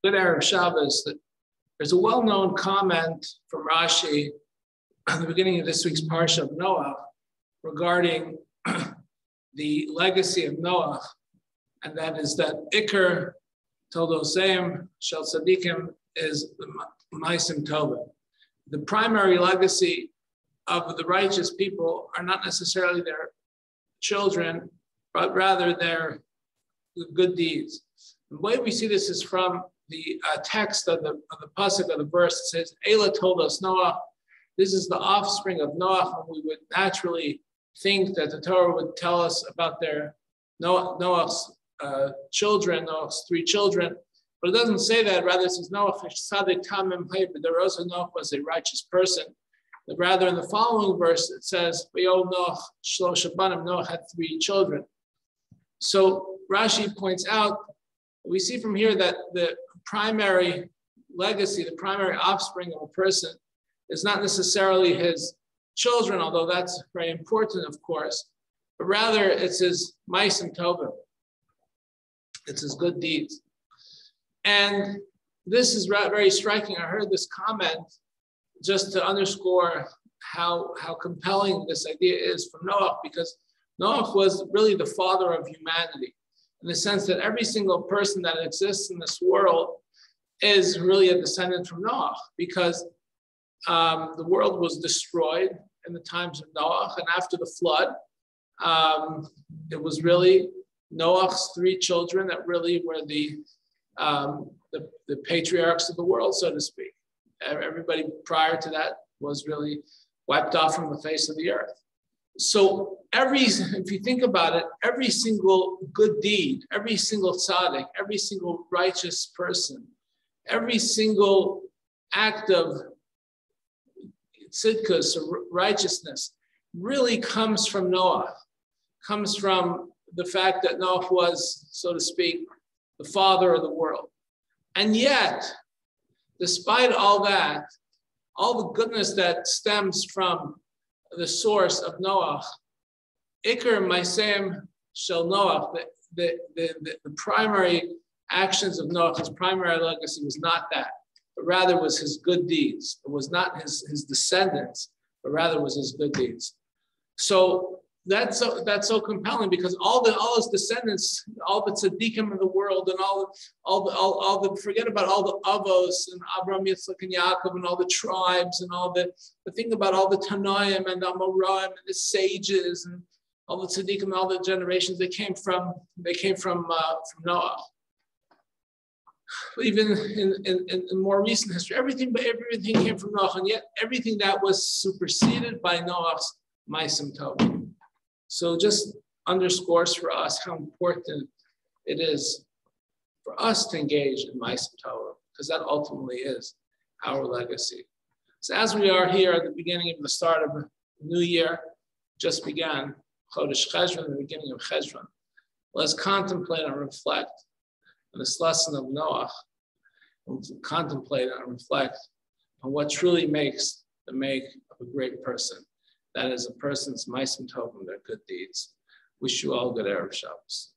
Good Erev Shabbos. There's a well-known comment from Rashi at the beginning of this week's Parsha of Noah regarding the legacy of Noah, and that is that Iker Toldoseim Shel Tzadikim is the Maisim Tovim. The primary legacy of the righteous people are not necessarily their children, but rather their good deeds. The way we see this is from the text of the pasuk of the verse. It says, "Ela told us Noah." This is the offspring of Noah, and we would naturally think that the Torah would tell us about their Noah's children, Noah's three children, but it doesn't say that. Rather, it says Noah Fisch Noah was a righteous person. But rather, in the following verse, it says, Noah had three children. So Rashi points out, we see from here that the primary legacy, the primary offspring of a person is not necessarily his children, although that's very important, of course, but rather it's his ma'asim tovim. It's his good deeds. And this is very striking. I heard this comment just to underscore how compelling this idea is from Noah, because Noah was really the father of humanity, in the sense that every single person that exists in this world is really a descendant from Noah, because the world was destroyed in the times of Noah, and after the flood, it was really Noah's three children that really were the patriarchs of the world, so to speak. Everybody prior to that was really wiped off from the face of the earth. So if you think about it, every single good deed, every single tzaddik, every single righteous person, every single act of tzidkus, or righteousness, really comes from Noah, comes from the fact that Noah was, so to speak, the father of the world. And yet, despite all that, all the goodness that stems from the source of Noah, Iker Ma'asim Shel Noah, the primary actions of Noah, his primary legacy was not that, but rather was his good deeds. It was not his descendants, but rather was his good deeds. So that's so compelling, because all his descendants, all the tzaddikim of the world, and all the forget about all the avos and Abraham, Yitzchak, and Yaakov, and all the tribes, and all the thing about all the Tanaim and the Amoraim and the sages and all the tzaddikim and all the generations they came from Noah. Even in more recent history, everything came from Noah, and yet everything that was superseded by Noah's ma'asim tovim. So just underscores for us how important it is for us to engage in ma'asim tovim, because that ultimately is our legacy. So as we are here at the beginning of the start of a new year, just began, Chodesh Cheshvan, the beginning of Cheshvan, let's contemplate and reflect on this lesson of Noah, and contemplate and reflect on what truly makes the make of a great person. That is a person's ma'asim tovim, their good deeds. Wish you all good Erev Shabbos.